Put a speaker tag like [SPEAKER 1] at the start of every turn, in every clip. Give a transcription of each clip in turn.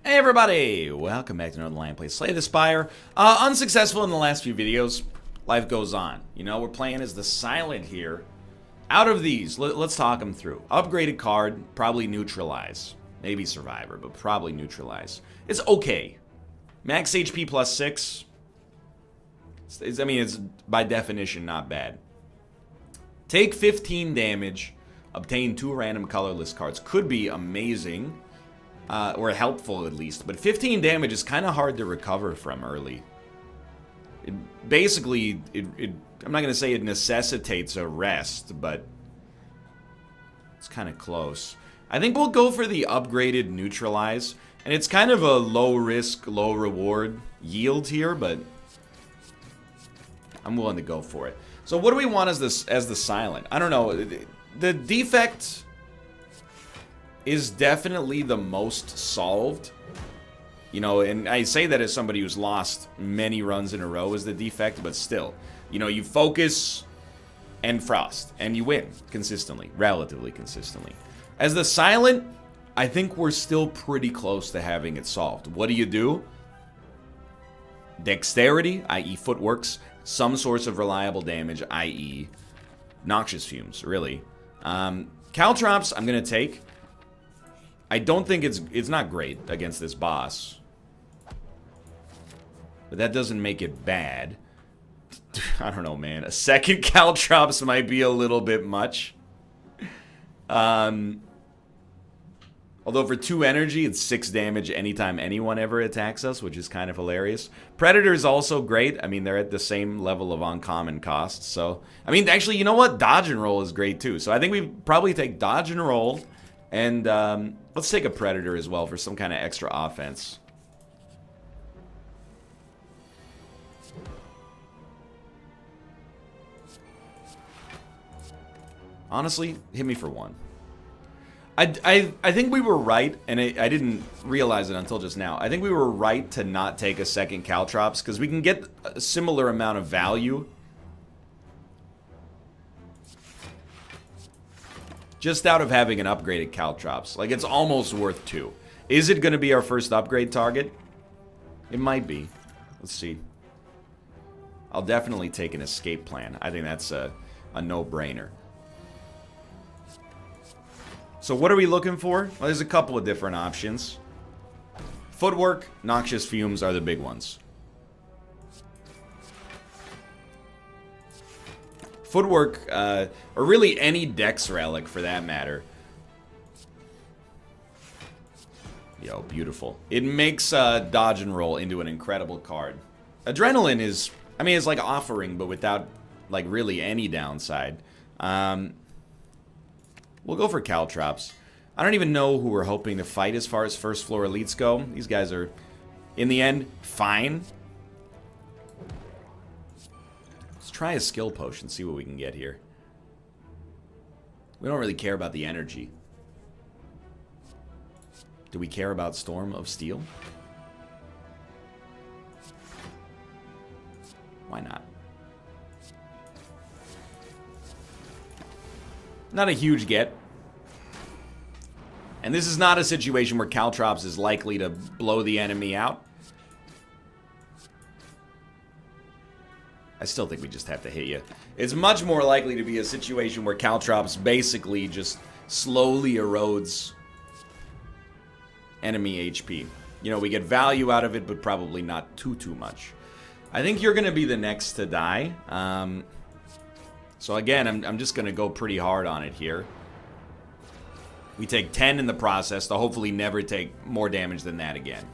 [SPEAKER 1] Hey everybody! Welcome back to Northernlion plays Slay the Spire. Unsuccessful in the last few videos. Life goes on. You know, we're playing as the Silent here. Out of these, let's talk them through. Upgraded card, probably neutralize. Maybe Survivor, but probably neutralize. It's okay. Max HP plus 6. I mean, it's by definition not bad. Take 15 damage. Obtain 2 random colorless cards. Could be amazing. Or helpful at least, but 15 damage is kind of hard to recover from early. I'm not going to say it necessitates a rest, but it's kind of close. I think we'll go for the upgraded neutralize, and it's kind of a low risk, low reward yield here, but I'm willing to go for it. So what do we want as the Silent? I don't know. The defect is definitely the most solved. You know, and I say that as somebody who's lost many runs in a row as the defect, but still. You know, you focus and frost, and you win consistently, relatively consistently. As the Silent, I think we're still pretty close to having it solved. What do? Dexterity, i.e. footworks, some source of reliable damage, i.e. noxious fumes, really. Caltrops, I'm going to take. I don't think it's not great against this boss. But that doesn't make it bad. I don't know, man. A second Caltrops might be a little bit much. Although for 2 energy, it's 6 damage anytime anyone ever attacks us, which is kind of hilarious. Predator is also great. I mean, they're at the same level of uncommon costs. So, I mean, actually, you know what? Dodge and roll is great, too. So I think we probably take dodge and roll. And let's take a Predator as well for some kind of extra offense. Honestly, hit me for 1. I think we were right, and I didn't realize it until just now. I think we were right to not take a second Caltrops, because we can get a similar amount of value just out of having an upgraded Caltrops. Like, it's almost worth 2. Is it going to be our first upgrade target? It might be. Let's see. I'll definitely take an escape plan. I think that's a no-brainer. So what are we looking for? Well, there's a couple of different options. Footwork, noxious fumes are the big ones. Footwork, or really any dex relic for that matter. Yo, beautiful. It makes dodge and roll into an incredible card. Adrenaline is, I mean, it's like offering, but without, like, really any downside. We'll go for Caltrops. I don't even know who we're hoping to fight as far as first floor elites go. These guys are, in the end, fine. Let's try a skill potion, see what we can get here. We don't really care about the energy. Do we care about Storm of Steel? Why not? Not a huge get. And this is not a situation where Caltrops is likely to blow the enemy out. I still think we just have to hit you. It's much more likely to be a situation where Caltrops basically just slowly erodes enemy HP. You know, we get value out of it, but probably not too much. I think you're going to be the next to die. So again, I'm just going to go pretty hard on it here. We take 10 in the process to hopefully never take more damage than that again.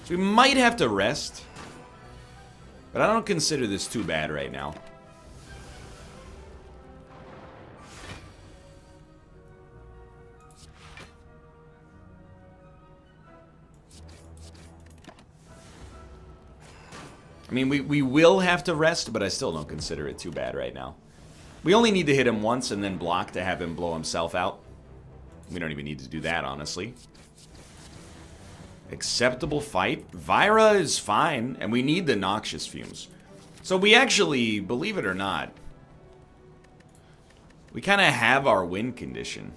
[SPEAKER 1] So we might have to rest. But I don't consider this too bad right now. I mean, we will have to rest, but I still don't consider it too bad right now. We only need to hit him once and then block to have him blow himself out. We don't even need to do that, honestly. Acceptable fight. Vira is fine, and we need the noxious fumes. So we actually, believe it or not, we kind of have our win condition.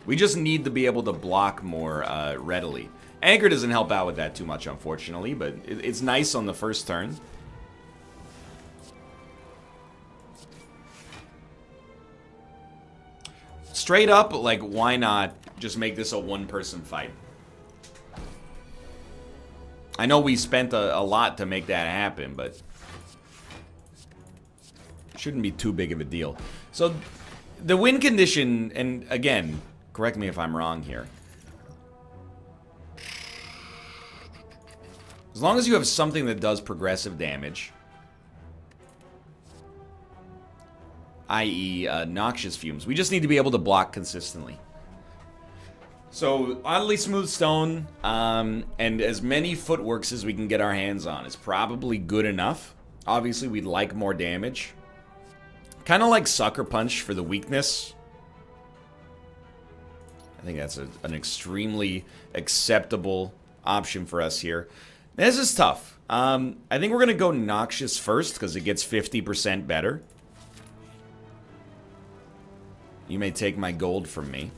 [SPEAKER 1] We just need to be able to block more readily. Anchor doesn't help out with that too much, unfortunately, but it's nice on the first turn. Straight up, like, why not just make this a one-person fight? I know we spent a lot to make that happen, but shouldn't be too big of a deal. So, the win condition, and again, correct me if I'm wrong here. As long as you have something that does progressive damage, i.e. noxious fumes, we just need to be able to block consistently. So, oddly smooth stone, and as many footworks as we can get our hands on is probably good enough. Obviously, we'd like more damage. Kind of like Sucker Punch for the weakness. I think that's an extremely acceptable option for us here. This is tough. I think we're going to go Noxious first because it gets 50% better. You may take my gold from me.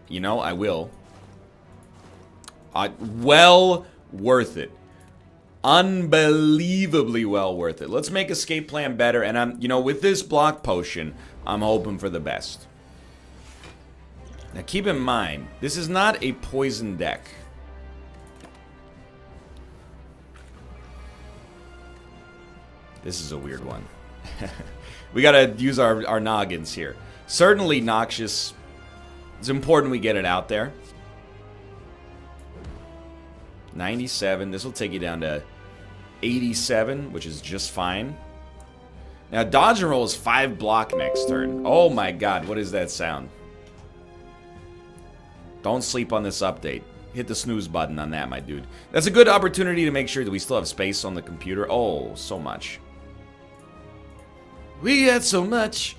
[SPEAKER 1] You know, I will. Well worth it. Unbelievably well worth it. Let's make escape plan better. And you know, with this block potion, I'm hoping for the best. Now keep in mind, this is not a poison deck. This is a weird one. We gotta use our noggins here. Certainly Noxious. It's important we get it out there. 97. This will take you down to 87, which is just fine. Now, dodge and roll is 5 block next turn. Oh my god, what is that sound? Don't sleep on this update. Hit the snooze button on that, my dude. That's a good opportunity to make sure that we still have space on the computer. Oh, so much. We had so much.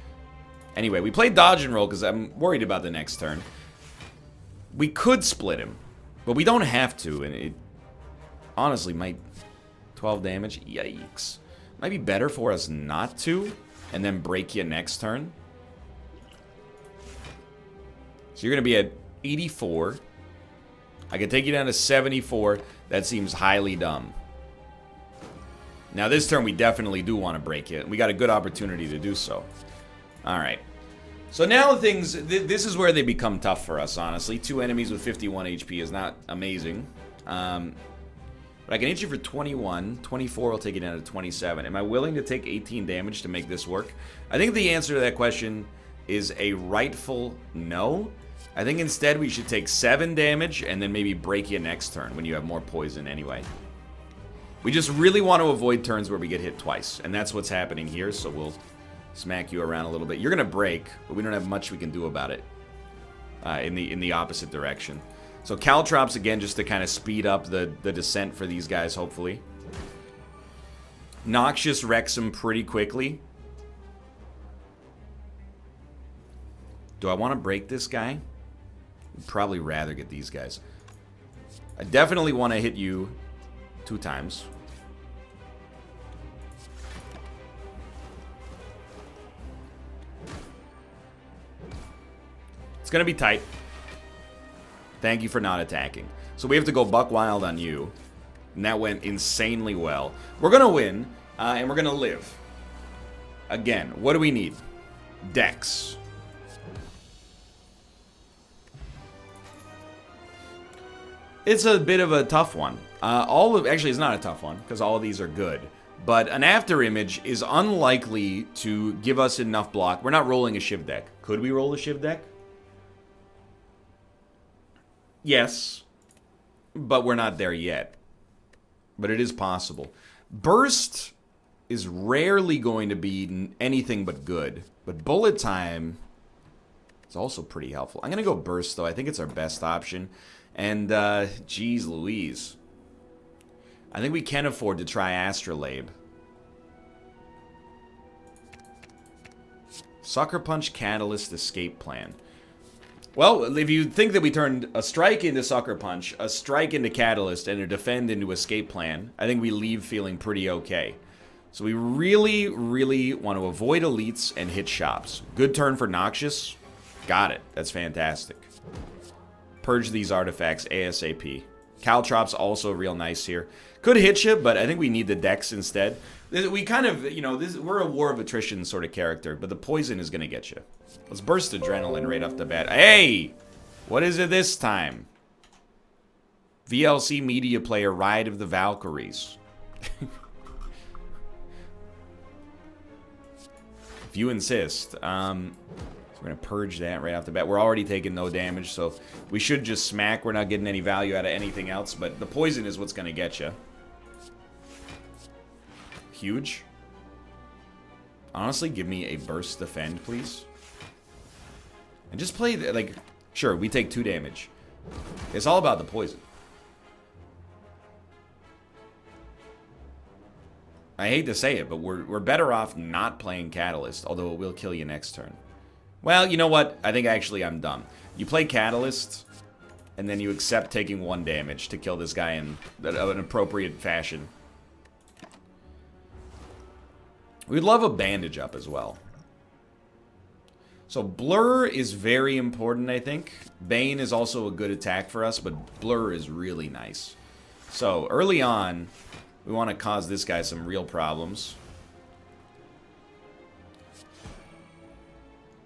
[SPEAKER 1] Anyway, we played dodge and roll because I'm worried about the next turn. We could split him, but we don't have to, and it honestly might... 12 damage? Yikes. Might be better for us not to, and then break you next turn. So you're going to be at 84. I could take you down to 74. That seems highly dumb. Now this turn we definitely do want to break it. We got a good opportunity to do so. Alright. So now things, this is where they become tough for us, honestly. 2 enemies with 51 HP is not amazing. But I can hit you for 21. 24 will take you down to 27. Am I willing to take 18 damage to make this work? I think the answer to that question is a rightful no. I think instead we should take 7 damage and then maybe break you next turn when you have more poison anyway. We just really want to avoid turns where we get hit twice. And that's what's happening here, so we'll smack you around a little bit. You're going to break, but we don't have much we can do about it in the opposite direction. So Caltrops, again, just to kind of speed up the descent for these guys, hopefully. Noxious wrecks them pretty quickly. Do I want to break this guy? I'd probably rather get these guys. I definitely want to hit you 2 times. It's going to be tight. Thank you for not attacking. So we have to go buck wild on you. And that went insanely well. We're going to win, and we're going to live. Again, what do we need? Dex. It's a bit of a tough one. Actually, it's not a tough one, because all of these are good. But an after image is unlikely to give us enough block. We're not rolling a Shiv deck. Could we roll a Shiv deck? Yes, but we're not there yet. But it is possible. Burst is rarely going to be anything but good. But bullet time is also pretty helpful. I'm going to go burst, though. I think it's our best option. And, geez Louise. I think we can afford to try Astrolabe. Sucker Punch, Catalyst, Escape Plan. Well, if you think that we turned a strike into Sucker Punch, a strike into Catalyst, and a defend into Escape Plan, I think we leave feeling pretty okay. So we really, really want to avoid elites and hit shops. Good turn for Noxious. Got it. That's fantastic. Purge these artifacts ASAP. Caltrops also real nice here. Could hit you, but I think we need the decks instead. We kind of, you know, we're a war of attrition sort of character, but the poison is going to get you. Let's burst adrenaline right off the bat. Hey! What is it this time? VLC media player Ride of the Valkyries. If you insist. So we're going to purge that right off the bat. We're already taking no damage, so we should just smack. We're not getting any value out of anything else, but the poison is what's going to get you. Huge. Honestly, give me a burst defend, please. And just play, like, sure, we take 2 damage. It's all about the poison. I hate to say it, but we're better off not playing Catalyst, although it will kill you next turn. Well, you know what? I think actually I'm dumb. You play Catalyst, and then you accept taking 1 damage to kill this guy in an appropriate fashion. We'd love a bandage up as well. So Blur is very important, I think. Bane is also a good attack for us, but Blur is really nice. So early on, we want to cause this guy some real problems.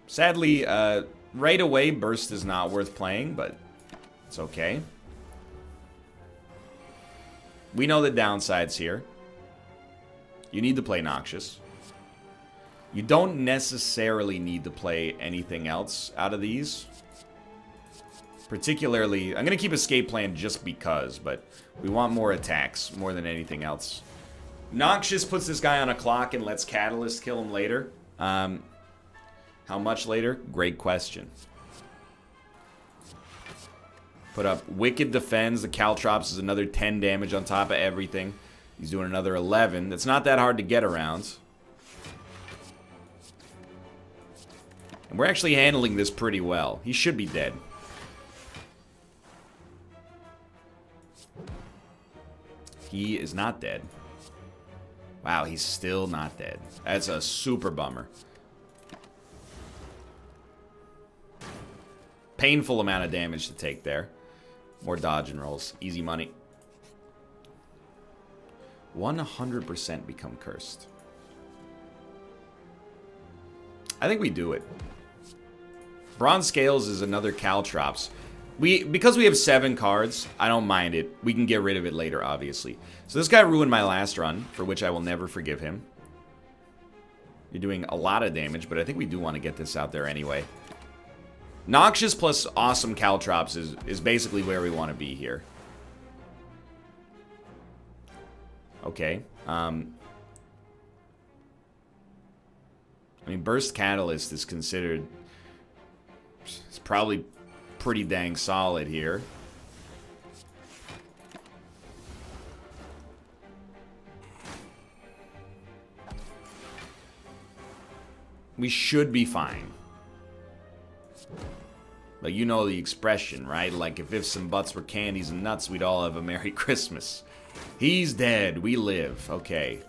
[SPEAKER 1] Sadly, right away, Burst is not worth playing, but it's okay. We know the downsides here. You need to play Noxious. You don't necessarily need to play anything else out of these. Particularly, I'm going to keep Escape Plan just because, but we want more attacks more than anything else. Noxious puts this guy on a clock and lets Catalyst kill him later. How much later? Great question. Put up Wicked Defends. The Caltrops is another 10 damage on top of everything. He's doing another 11. That's not that hard to get around. And we're actually handling this pretty well. He should be dead. He is not dead. Wow, he's still not dead. That's a super bummer. Painful amount of damage to take there. More dodge and rolls. Easy money. 100% become cursed. I think we do it. Bronze Scales is another Caltrops. Because we have 7 cards, I don't mind it. We can get rid of it later, obviously. So this guy ruined my last run, for which I will never forgive him. You're doing a lot of damage, but I think we do want to get this out there anyway. Noxious plus awesome Caltrops is basically where we want to be here. Okay. I mean, Burst Catalyst is considered... It's probably pretty dang solid here. We should be fine. But you know the expression, right? Like, if ifs and buts were candies and nuts, we'd all have a Merry Christmas. He's dead. We live. Okay.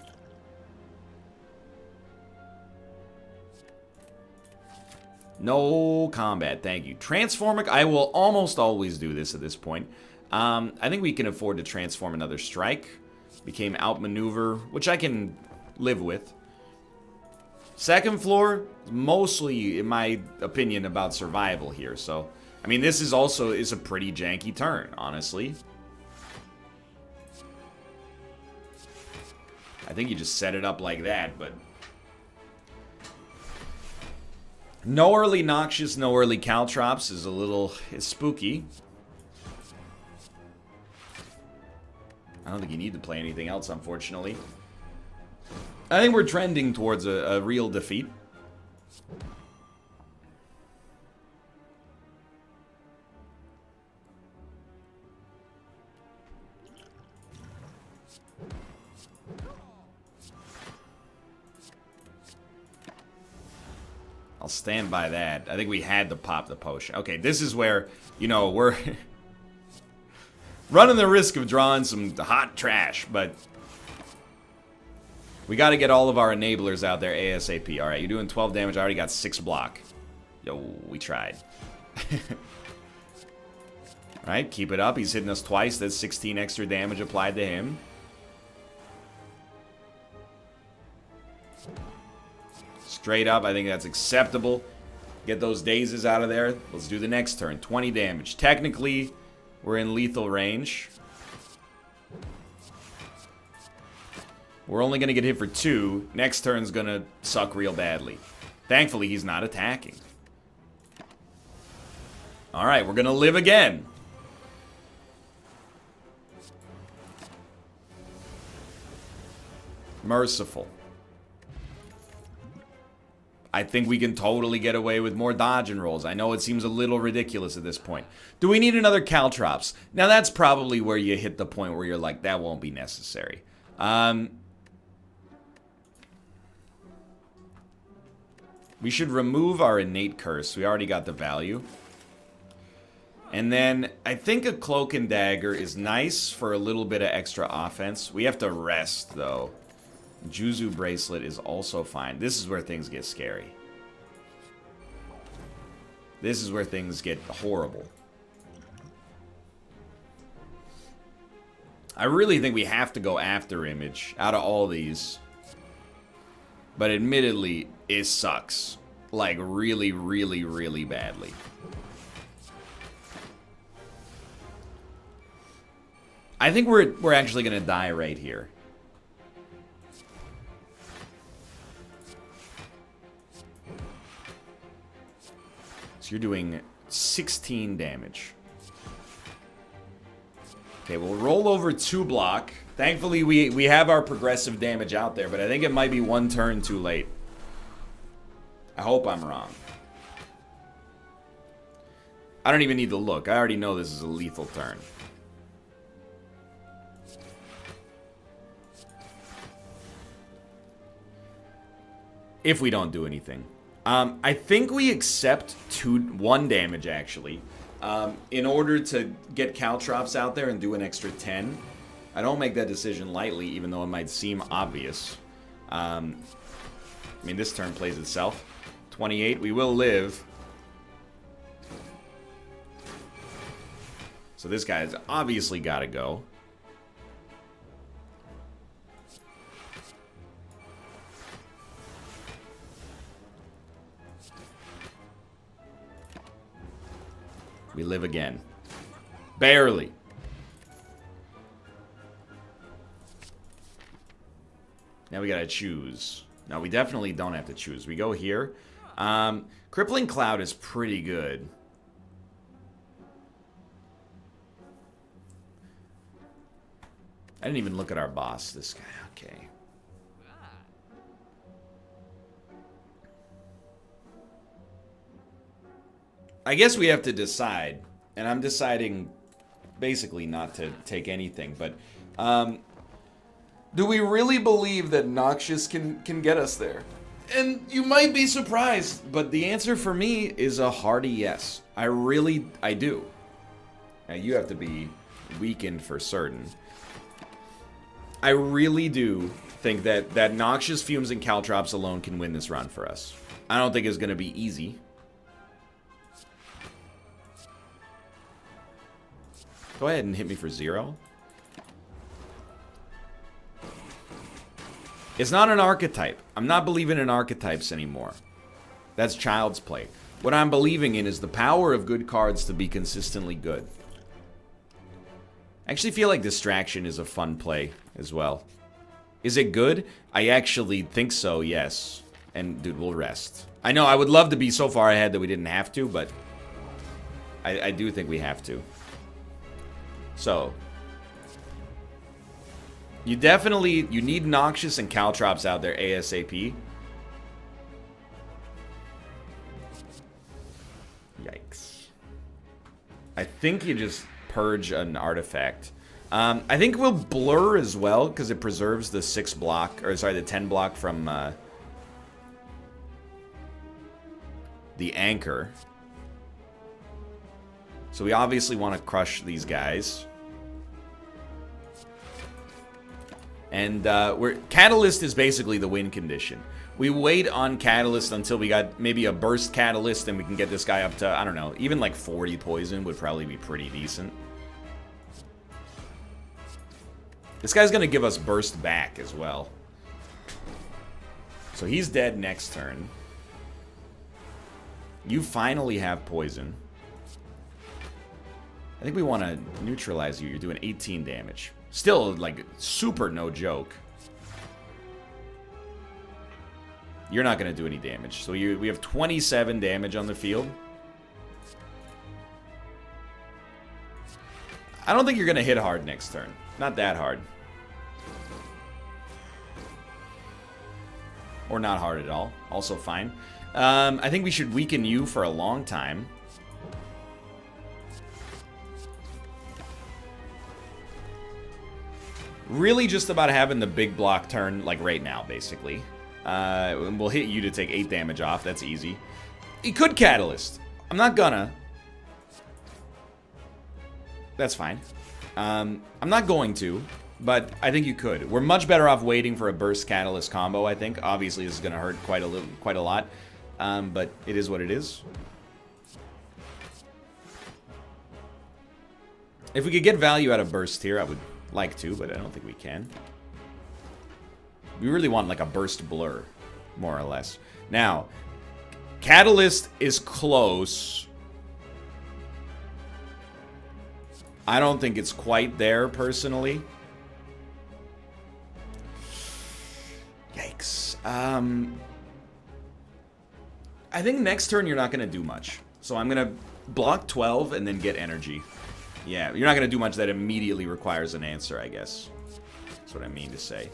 [SPEAKER 1] No combat, thank you. Transformic, I will almost always do this at this point. I think we can afford to transform another strike. Became outmaneuver, which I can live with. Second floor, mostly, in my opinion, about survival here. So, I mean, this is also a pretty janky turn, honestly. I think you just set it up like that, but... No early Noxious, no early Caltrops is a little spooky. I don't think you need to play anything else, unfortunately. I think we're trending towards a real defeat. I'll stand by that. I think we had to pop the potion. Okay, this is where, you know, we're running the risk of drawing some hot trash, but we got to get all of our enablers out there ASAP. All right, you're doing 12 damage. I already got 6 block. Yo, we tried. Alright, keep it up. He's hitting us twice. That's 16 extra damage applied to him. Straight up, I think that's acceptable. Get those dazes out of there. Let's do the next turn. 20 damage. Technically, we're in lethal range. We're only going to get hit for 2. Next turn's going to suck real badly. Thankfully, he's not attacking. Alright, we're going to live again. Merciful. I think we can totally get away with more dodge and rolls. I know it seems a little ridiculous at this point. Do we need another Caltrops? Now that's probably where you hit the point where you're like, that won't be necessary. We should remove our innate curse. We already got the value. And then I think a cloak and dagger is nice for a little bit of extra offense. We have to rest though. Juzu bracelet is also fine. This is where things get scary. This is where things get horrible. I really think we have to go after Image out of all these. But admittedly, it sucks. Like really, really, really badly. I think we're actually gonna die right here. You're doing 16 damage. Okay, we'll roll over 2 block. Thankfully, we have our progressive damage out there, but I think it might be 1 turn too late. I hope I'm wrong. I don't even need to look. I already know this is a lethal turn. If we don't do anything. I think we accept 1 damage, actually. In order to get Caltrops out there and do an extra 10. I don't make that decision lightly, even though it might seem obvious. I mean, this turn plays itself. 28, we will live. So this guy's obviously got to go. We live again. Barely. Now we gotta choose. No, we definitely don't have to choose. We go here. Crippling Cloud is pretty good. I didn't even look at our boss, this guy. Okay. I guess we have to decide, and I'm deciding basically not to take anything, but do we really believe that Noxious can get us there? And you might be surprised, but the answer for me is a hearty yes. I do. Now you have to be weakened for certain. I really do think that Noxious Fumes and Caltrops alone can win this run for us. I don't think it's going to be easy. Go ahead and hit me for 0. It's not an archetype. I'm not believing in archetypes anymore. That's child's play. What I'm believing in is the power of good cards to be consistently good. I actually feel like Distraction is a fun play as well. Is it good? I actually think so, yes. And, dude, we'll rest. I know, I would love to be so far ahead that we didn't have to, but I do think we have to. So, you need Noxious and Caltrops out there ASAP. Yikes. I think you just purge an artifact. I think we'll blur as well, because it preserves the 6 block, or sorry, the 10 block from the anchor. So we obviously want to crush these guys. And Catalyst is basically the win condition. We wait on Catalyst until we got maybe a Burst Catalyst, and we can get this guy up to, I don't know, even like 40 poison would probably be pretty decent. This guy's going to give us Burst back as well. So he's dead next turn. You finally have poison. I think we want to neutralize you. You're doing 18 damage. Still, like, super no joke. You're not going to do any damage. So we have 27 damage on the field. I don't think you're going to hit hard next turn. Not that hard. Or not hard at all. Also fine. I think we should weaken you for a long time. Really just about having the big block turn, like right now, basically. We'll hit you to take 8 damage off. That's easy. He could Catalyst. I'm not gonna. That's fine. I'm not going to, but I think you could. We're much better off waiting for a Burst Catalyst combo, I think. Obviously, this is going to hurt quite a lot. But it is what it is. If we could get value out of Burst here, I would like to, but I don't think we can. We really want like a Burst Blur, more or less. Now, Catalyst is close. I don't think it's quite there, personally. Yikes. I think next turn you're not going to do much. So I'm going to block 12 and then get energy. Yeah, you're not going to do much that immediately requires an answer, I guess. That's what I mean to say.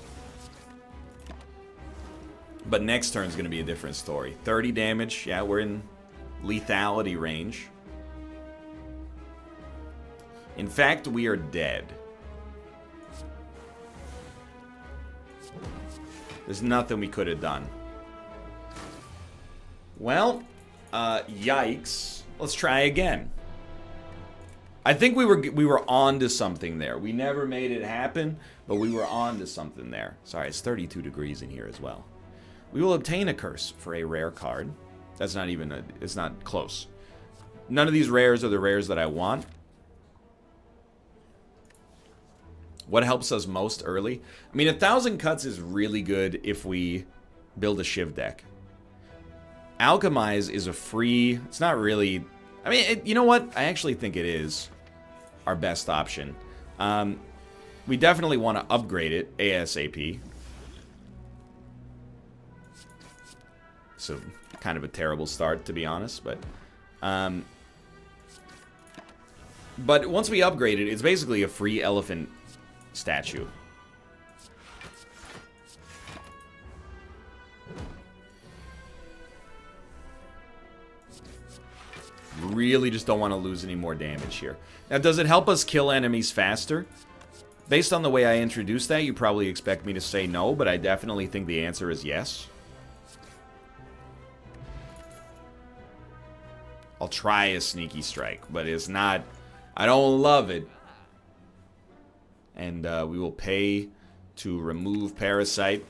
[SPEAKER 1] But next turn's going to be a different story. 30 damage. Yeah, we're in lethality range. In fact, we are dead. There's nothing we could have done. Well, yikes. Let's try again. I think we were on to something there. We never made it happen, but we were on to something there. Sorry, it's 32 degrees in here as well. We will obtain a curse for a rare card. That's not even it's not close. None of these rares are the rares that I want. What helps us most early? I mean, 1,000 cuts is really good if we build a Shiv deck. Alchemize is a free... It's not really... I mean, you know what? I actually think it is our best option. We definitely want to upgrade it ASAP. So, kind of a terrible start, to be honest, but once we upgrade it, it's basically a free elephant statue. Really just don't want to lose any more damage here. Now, does it help us kill enemies faster? Based on the way I introduced that, you probably expect me to say no, but I definitely think the answer is yes. I'll try a sneaky strike, but it's not... I don't love it. And we will pay to remove Parasite,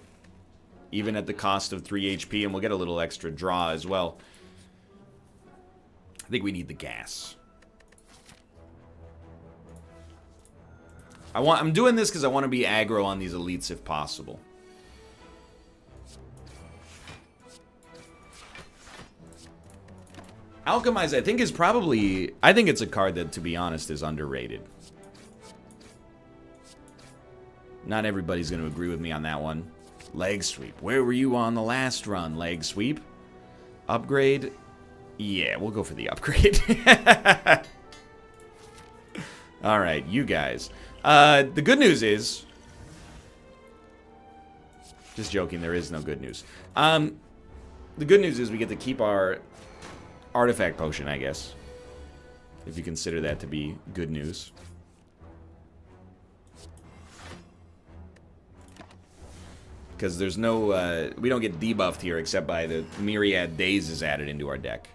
[SPEAKER 1] even at the cost of 3 HP, and we'll get a little extra draw as well. I think we need the gas. I'm doing this because I want to be aggro on these elites if possible. Alchemize, I think, is probably... I think it's a card that, to be honest, is underrated. Not everybody's going to agree with me on that one. Leg sweep. Where were you on the last run, leg sweep? Upgrade? Yeah, we'll go for the upgrade. Alright, you guys. The good news is... Just joking, there is no good news. The good news is we get to keep our artifact potion, I guess. If you consider that to be good news. Because there's no... we don't get debuffed here except by the myriad dazes added into our deck.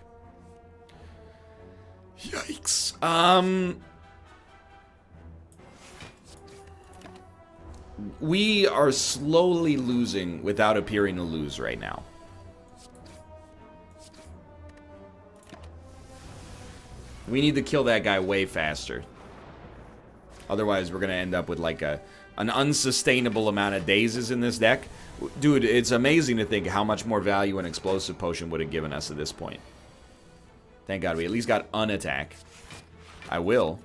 [SPEAKER 1] Yikes. We are slowly losing without appearing to lose right now. We need to kill that guy way faster. Otherwise, we're going to end up with like an unsustainable amount of dazes in this deck. Dude, it's amazing to think how much more value an explosive potion would have given us at this point. Thank God we at least got an attack. I will.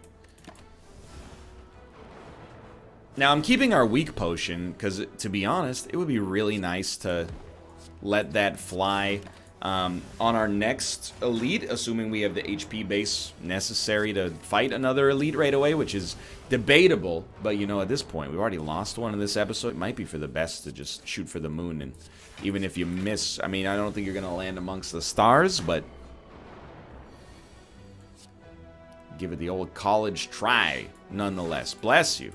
[SPEAKER 1] Now, I'm keeping our weak potion because, to be honest, it would be really nice to let that fly on our next elite, assuming we have the HP base necessary to fight another elite right away, which is debatable. But, you know, at this point, we've already lost one in this episode. It might be for the best to just shoot for the moon. And even if you miss, I mean, I don't think you're going to land amongst the stars, but give it the old college try, nonetheless. Bless you.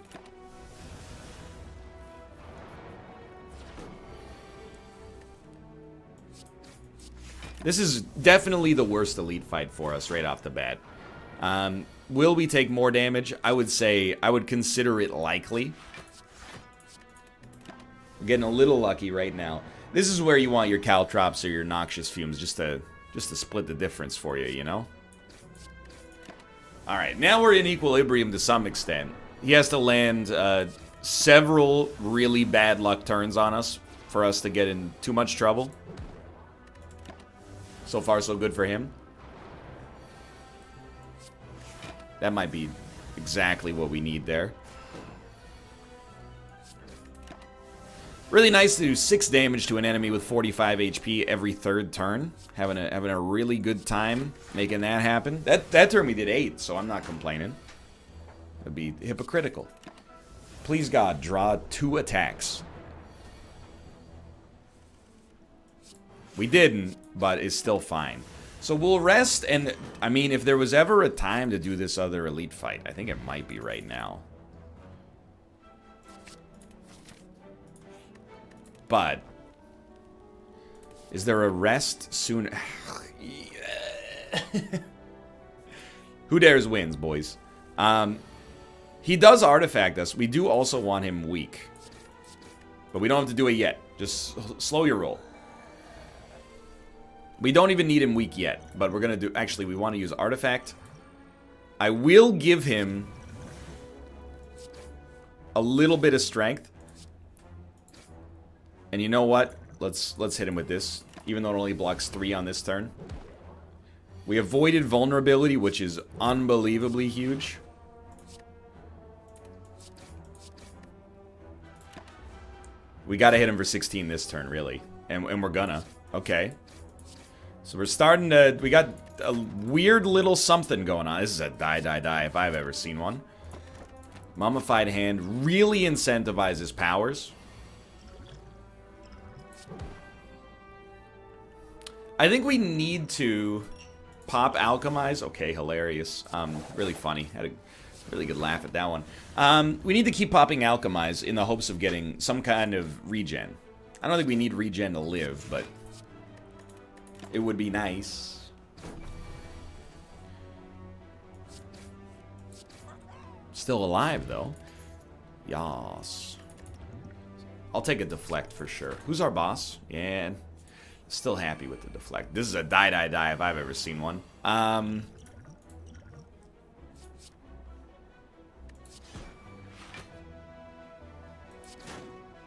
[SPEAKER 1] This is definitely the worst elite fight for us right off the bat. Will we take more damage? I would say, I would consider it likely. We're getting a little lucky right now. This is where you want your caltrops or your noxious fumes just to split the difference for you, you know? Alright, now we're in equilibrium to some extent. He has to land several really bad luck turns on us for us to get in too much trouble. So far, so good for him. That might be exactly what we need there. Really nice to do 6 damage to an enemy with 45 HP every 3rd turn. Having a really good time making that happen. That turn we did 8, so I'm not complaining. That'd be hypocritical. Please God, draw 2 attacks. We didn't, but it's still fine. So we'll rest, and I mean, if there was ever a time to do this other elite fight, I think it might be right now. But is there a rest soon? Who dares wins, boys. He does artifact us. We do also want him weak, but we don't have to do it yet. Just slow your roll. We don't even need him weak yet, but we're going to do... Actually, we want to use Artifact. I will give him a little bit of strength. And you know what? Let's hit him with this, even though it only blocks 3 on this turn. We avoided vulnerability, which is unbelievably huge. We got to hit him for 16 this turn, really. And we're gonna. Okay. So we're starting to... We got a weird little something going on. This is a die if I've ever seen one. Mummified Hand really incentivizes powers. I think we need to pop Alchemize. Okay, hilarious. Really funny. Had a really good laugh at that one. We need to keep popping Alchemize in the hopes of getting some kind of regen. I don't think we need regen to live, but... it would be nice. Still alive, though. Yas. I'll take a deflect for sure. Who's our boss? Yeah. Still happy with the deflect. This is a die if I've ever seen one.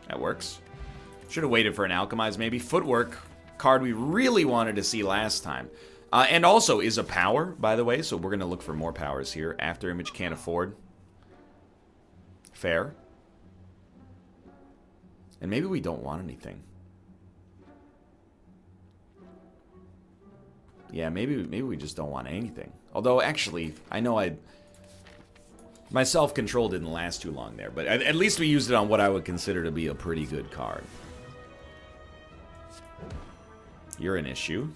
[SPEAKER 1] That works. Should have waited for an Alchemize, maybe. Footwork. Card we really wanted to see last time. And also is a power, by the way, so we're going to look for more powers here. After Image can't afford. Fair. And maybe we don't want anything. Yeah, maybe we just don't want anything. Although, actually, I know my self-control didn't last too long there, but at least we used it on what I would consider to be a pretty good card. You're an issue.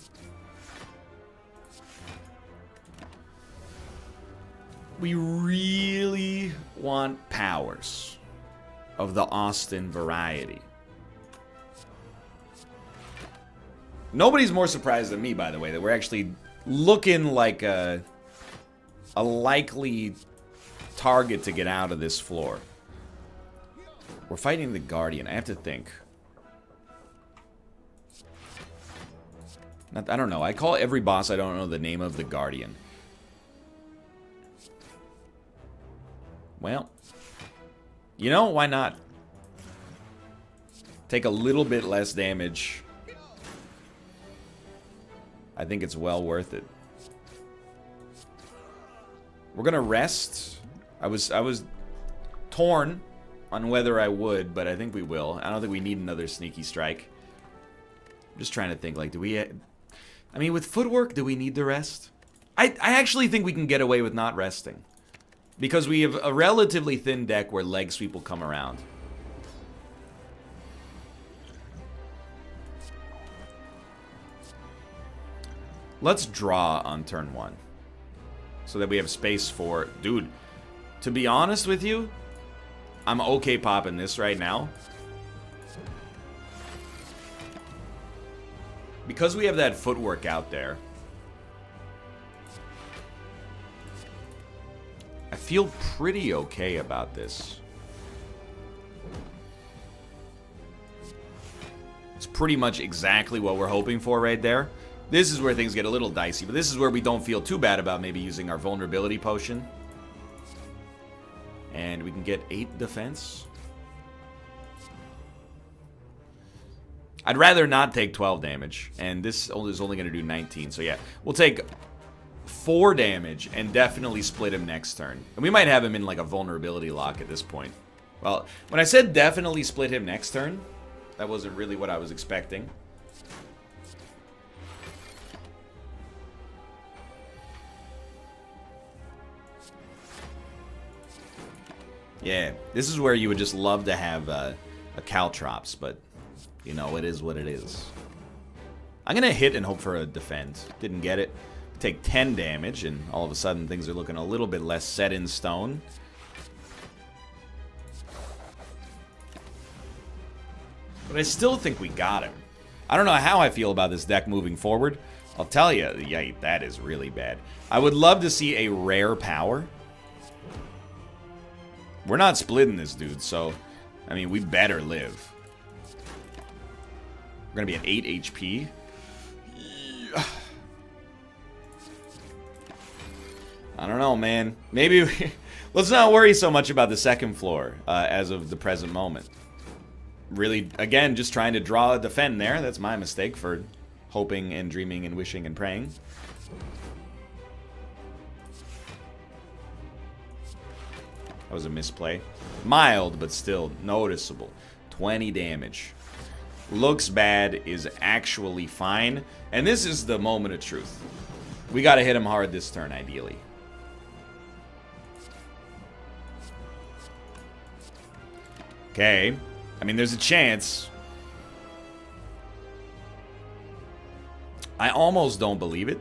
[SPEAKER 1] We really want powers of the Austin variety. Nobody's more surprised than me, by the way, that we're actually looking like a likely target to get out of this floor. We're fighting the Guardian. I have to think. I don't know. I call every boss I don't know the name of the Guardian. Well, you know, why not? Take a little bit less damage. I think it's well worth it. We're gonna rest. I was torn on whether I would, but I think we will. I don't think we need another sneaky strike. I'm just trying to think, like, do we... I mean, with footwork, do we need to rest? I actually think we can get away with not resting. Because we have a relatively thin deck where leg sweep will come around. Let's draw on turn 1. So that we have space for... Dude, to be honest with you, I'm okay popping this right now. Because we have that footwork out there, I feel pretty okay about this. It's pretty much exactly what we're hoping for right there. This is where things get a little dicey, but this is where we don't feel too bad about maybe using our vulnerability potion. And we can get 8 defense. I'd rather not take 12 damage, and this is only going to do 19, so yeah. We'll take 4 damage and definitely split him next turn. And we might have him in like a vulnerability lock at this point. Well, when I said definitely split him next turn, that wasn't really what I was expecting. Yeah, this is where you would just love to have a Caltrops, but, you know, it is what it is. I'm going to hit and hope for a defend. Didn't get it. Take 10 damage, and all of a sudden things are looking a little bit less set in stone. But I still think we got him. I don't know how I feel about this deck moving forward. I'll tell you, yeah, that is really bad. I would love to see a rare power. We're not splitting this dude, so, I mean, we better live. We're going to be at 8 HP. I don't know, man. Maybe let's not worry so much about the second floor as of the present moment. Really, again, just trying to draw a defend there. That's my mistake for hoping and dreaming and wishing and praying. That was a misplay. Mild, but still noticeable. 20 damage. Looks bad, is actually fine. And this is the moment of truth. We gotta hit him hard this turn, ideally. Okay. I mean, there's a chance. I almost don't believe it.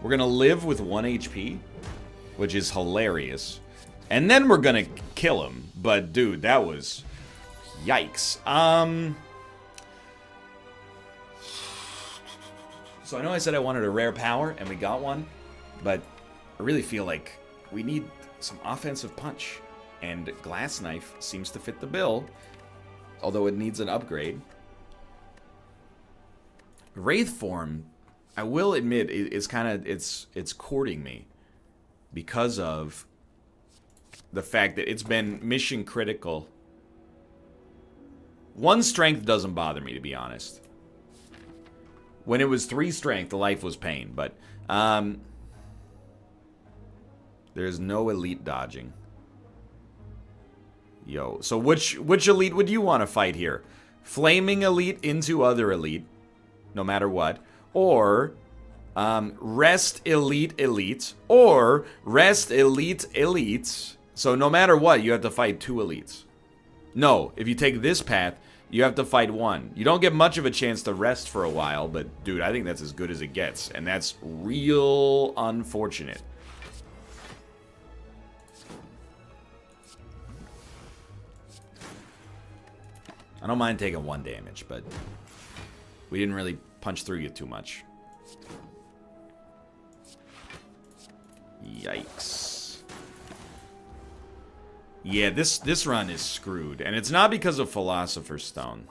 [SPEAKER 1] We're going to live with 1 HP, which is hilarious. And then we're going to kill him. But, dude, that was... Yikes. So I know I said I wanted a rare power, and we got one. But I really feel like we need some offensive punch. And Glass Knife seems to fit the bill, although it needs an upgrade. Wraith Form, I will admit, is kind of, it's courting me because of the fact that it's been mission critical. 1 strength doesn't bother me, to be honest. When it was 3 strength, the life was pain, but there's no elite dodging. Yo, so which elite would you want to fight here? Flaming elite into other elite, no matter what, or rest elite, or rest elite. So no matter what, you have to fight 2 elites. No, if you take this path, you have to fight 1. You don't get much of a chance to rest for a while, but dude, I think that's as good as it gets, and that's real unfortunate. I don't mind taking 1 damage, but we didn't really punch through you too much. Yikes. Yeah, this run is screwed, and it's not because of Philosopher's Stone.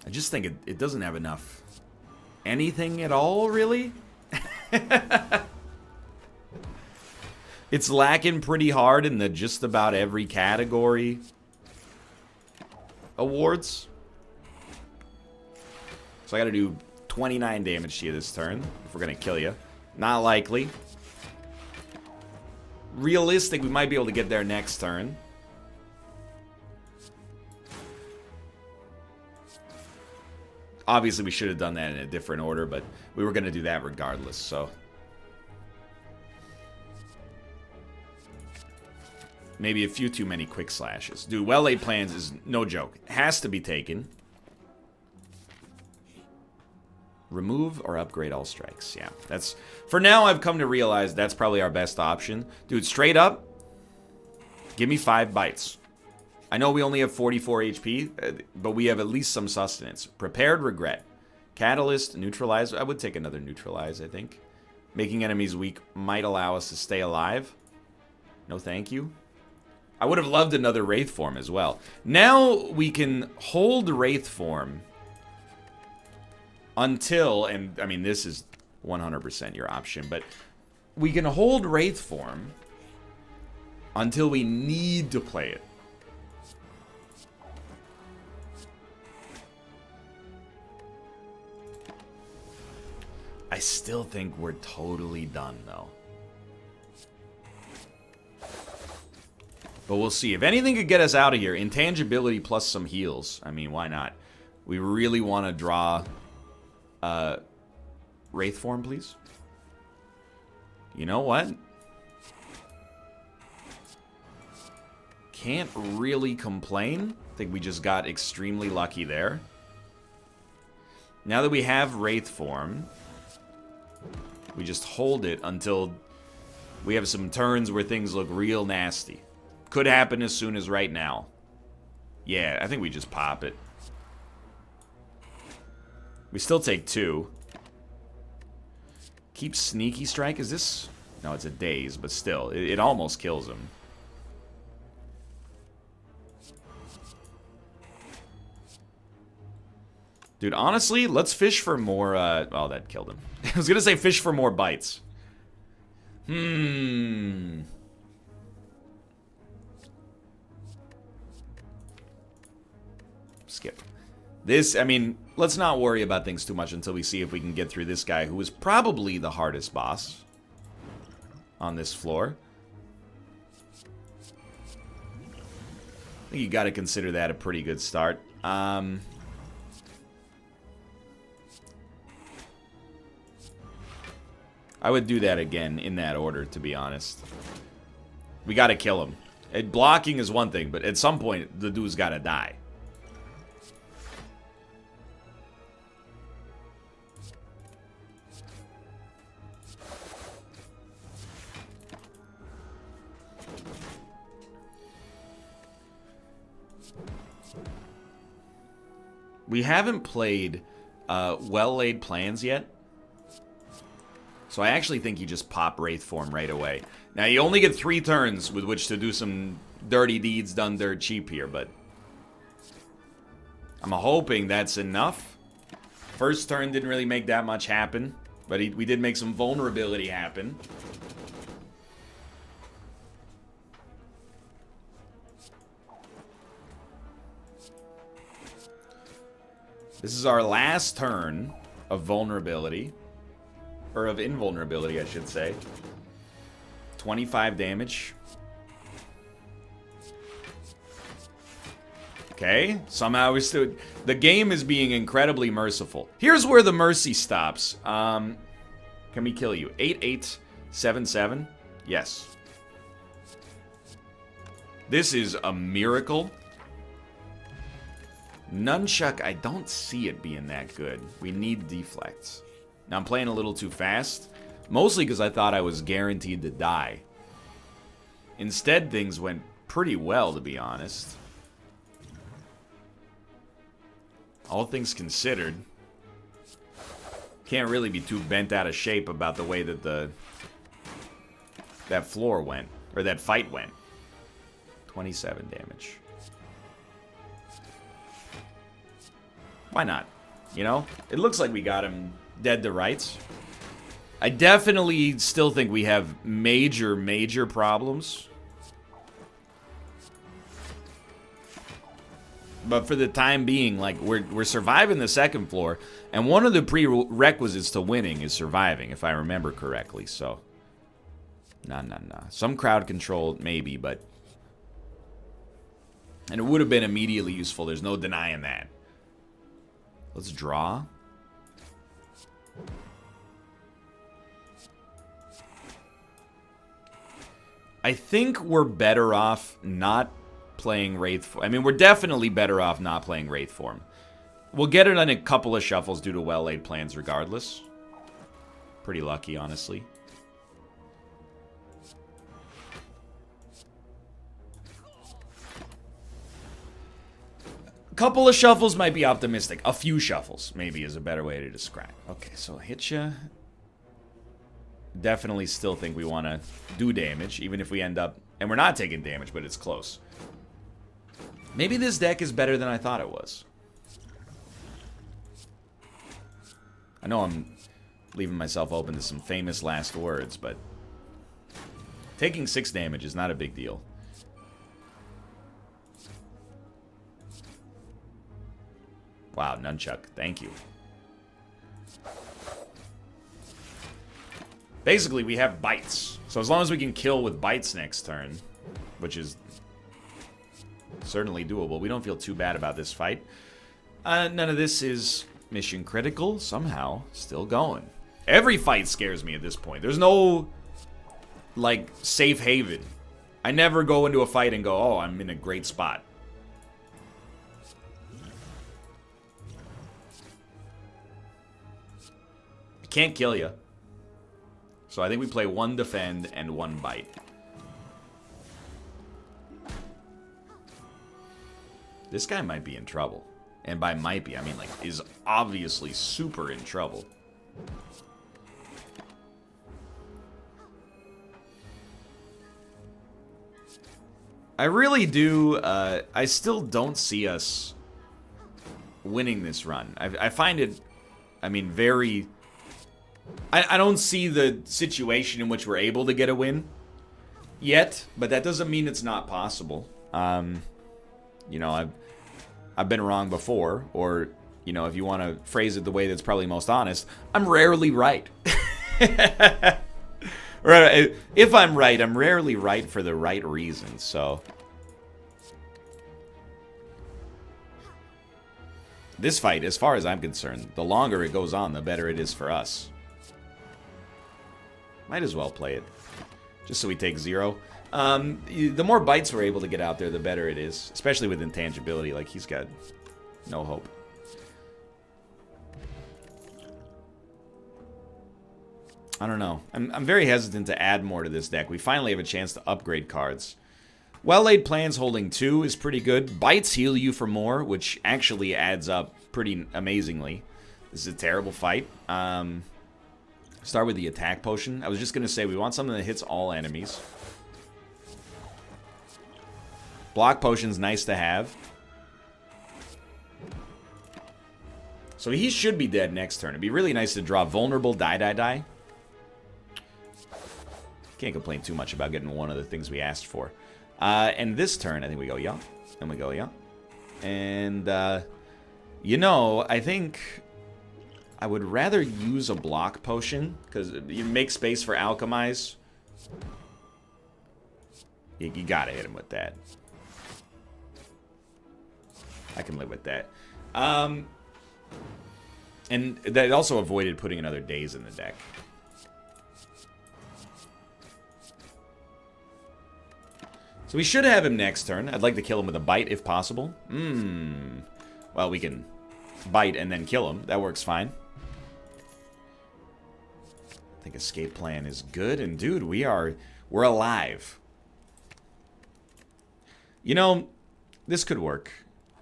[SPEAKER 1] I just think it doesn't have enough anything at all, really. It's lacking pretty hard in the just about every category awards. So I gotta do 29 damage to you this turn if we're gonna kill you. Not likely. Realistic, we might be able to get there next turn. Obviously, we should have done that in a different order, but we were gonna do that regardless, so. Maybe a few too many quick slashes. Dude, well-laid plans is no joke. Has to be taken. Remove or upgrade all strikes. Yeah, that's... For now, I've come to realize that's probably our best option. Dude, straight up, give me 5 bites. I know we only have 44 HP, but we have at least some sustenance. Prepared Regret. Catalyst, Neutralize. I would take another Neutralize, I think. Making enemies weak might allow us to stay alive. No thank you. I would have loved another Wraith form as well. Now we can hold Wraith form until, and I mean this is 100% your option, but we can hold Wraith form until we need to play it. I still think we're totally done though. But we'll see. If anything could get us out of here, intangibility plus some heals. I mean, why not? We really want to draw Wraith form, please. You know what? Can't really complain. I think we just got extremely lucky there. Now that we have Wraith form, we just hold it until we have some turns where things look real nasty. Could happen as soon as right now. Yeah, I think we just pop it. We still take 2. Keep Sneaky Strike. Is this... No, it's a Daze, but still. It almost kills him. Dude, honestly, let's fish for more... Oh, that killed him. I was going to say fish for more bites. Skip. This, I mean, let's not worry about things too much until we see if we can get through this guy, who is probably the hardest boss on this floor. I think you got to consider that a pretty good start. I would do that again in that order, to be honest. We got to kill him. Blocking is one thing, but at some point, the dude's got to die. We haven't played well-laid plans yet. So I actually think you just pop Wraith form right away. Now, you only get 3 turns with which to do some dirty deeds done dirt cheap here, but I'm hoping that's enough. First turn didn't really make that much happen, but we did make some vulnerability happen. This is our last turn of vulnerability. Or of invulnerability, I should say. 25 damage. Okay, somehow we still... The game is being incredibly merciful. Here's where the mercy stops. Can we kill you? 8877? Yes. This is a miracle. Nunchuck, I don't see it being that good. We need deflects. Now, I'm playing a little too fast. Mostly because I thought I was guaranteed to die. Instead, things went pretty well, to be honest. All things considered. Can't really be too bent out of shape about the way that that floor went. Or that fight went. 27 damage. Why not? You know? It looks like we got him dead to rights. I definitely still think we have major, major problems. But for the time being, like, we're surviving the second floor. And one of the prerequisites to winning is surviving, if I remember correctly. So, nah. Some crowd control, maybe, but... And it would have been immediately useful. There's no denying that. Let's draw. I think we're better off not playing Wraith Form. I mean, we're definitely better off not playing Wraith Form. We'll get it on a couple of shuffles due to well-laid plans regardless. Pretty lucky, honestly. A couple of shuffles might be optimistic. A few shuffles, maybe, is a better way to describe. Okay, so hit ya. Definitely still think we want to do damage, even if we end up... And we're not taking damage, but it's close. Maybe this deck is better than I thought it was. I know I'm leaving myself open to some famous last words, but... Taking 6 damage is not a big deal. Wow, Nunchuck. Thank you. Basically, we have bites. So as long as we can kill with bites next turn, which is certainly doable, we don't feel too bad about this fight. None of this is mission critical. Somehow, still going. Every fight scares me at this point. There's no, like, safe haven. I never go into a fight and go, oh, I'm in a great spot. I can't kill you. So I think we play 1 defend and 1 bite. This guy might be in trouble. And by might be, I mean, like, is obviously super in trouble. I really do, I still don't see us winning this run. I find it, I mean, very... I don't see the situation in which we're able to get a win yet, but that doesn't mean it's not possible. You know, I've been wrong before, or, you know, if you want to phrase it the way that's probably most honest, I'm rarely right. Right, if I'm right, I'm rarely right for the right reasons, so... This fight, as far as I'm concerned, the longer it goes on, the better it is for us. Might as well play it, just so we take 0. The more bites we're able to get out there, the better it is. Especially with intangibility, like he's got no hope. I don't know. I'm very hesitant to add more to this deck. We finally have a chance to upgrade cards. Well-laid plans holding 2 is pretty good. Bites heal you for more, which actually adds up pretty amazingly. This is a terrible fight. Start with the attack potion. I was just going to say, we want something that hits all enemies. Block potion's nice to have. So he should be dead next turn. It'd be really nice to draw vulnerable, die. Can't complain too much about getting one of the things we asked for. And this turn, I think we go, yeah. And we go, yeah. And, you know, I think... I would rather use a block potion, because you make space for alchemize. You gotta hit him with that. I can live with that. And that also avoided putting another daze in the deck. So we should have him next turn. I'd like to kill him with a bite if possible. Well, we can bite and then kill him. That works fine. I think escape plan is good, and dude, we're alive. You know, this could work.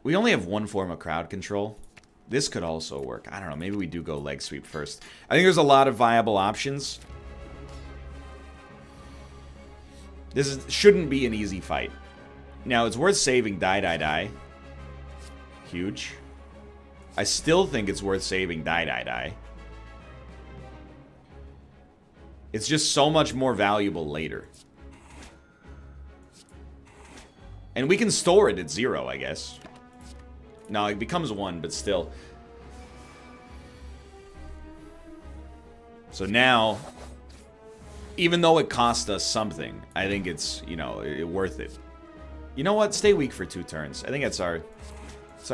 [SPEAKER 1] We only have 1 form of crowd control. This could also work. I don't know, maybe we do go leg sweep first. I think there's a lot of viable options. This shouldn't be an easy fight. Now, it's worth saving die. Huge. I still think it's worth saving die. It's just so much more valuable later. And we can store it at 0, I guess. No, it becomes 1, but still. So now, even though it cost us something, I think it's, you know, worth it. You know what? Stay weak for 2 turns. I think that's our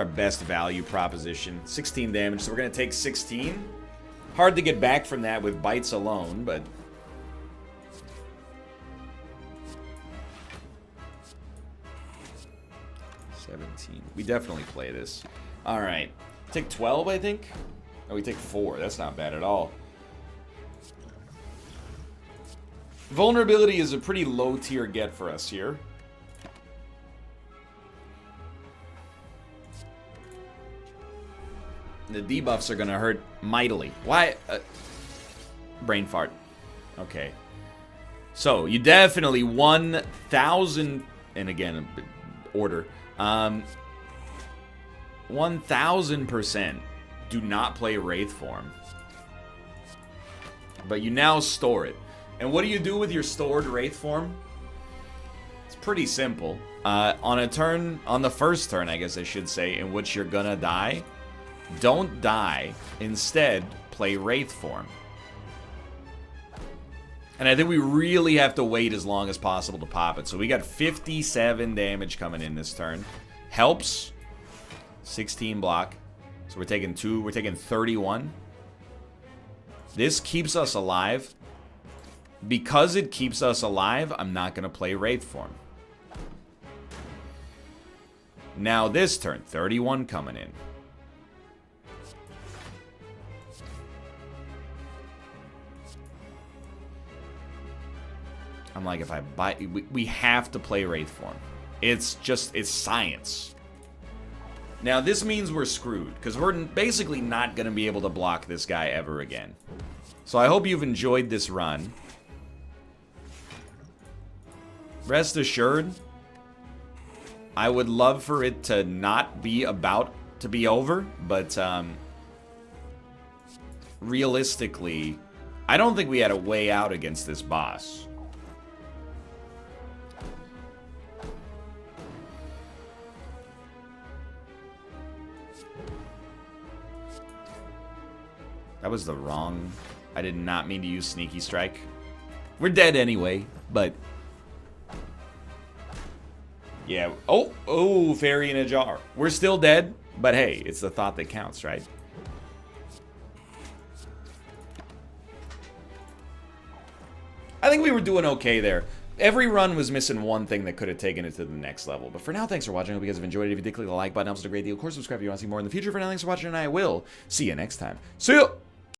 [SPEAKER 1] best value proposition. 16 damage, so we're going to take 16. Hard to get back from that with bites alone, but... 17. We definitely play this. Alright. Take 12, I think? Oh, we take 4. That's not bad at all. Vulnerability is a pretty low tier get for us here. The debuffs are going to hurt mightily. Why? Brain fart. Okay. So, you definitely 1,000... And again, order. 1000% do not play Wraith form. But you now store it. And what do you do with your stored Wraith form? It's pretty simple. On the first turn, I guess I should say, in which you're gonna die, don't die. Instead, play Wraith form. And I think we really have to wait as long as possible to pop it. So we got 57 damage coming in this turn. Helps. 16 block. So we're taking 2. We're taking 31. This keeps us alive. Because it keeps us alive, I'm not going to play Wraith form. Now this turn, 31 coming in. I'm like, if I buy... We have to play Wraith form. It's science. Now, this means we're screwed, because we're basically not going to be able to block this guy ever again. So I hope you've enjoyed this run. Rest assured, I would love for it to not be about to be over, but realistically, I don't think we had a way out against this boss. That was the wrong... I did not mean to use Sneaky Strike. We're dead anyway, but... Yeah. Oh, Fairy in a Jar. We're still dead, but hey, it's the thought that counts, right? I think we were doing okay there. Every run was missing one thing that could have taken it to the next level. But for now, thanks for watching. I hope you guys have enjoyed it. If you did, click the like button. It helps a great deal. Of course, subscribe if you want to see more in the future. For now, thanks for watching, and I will see you next time. See ya!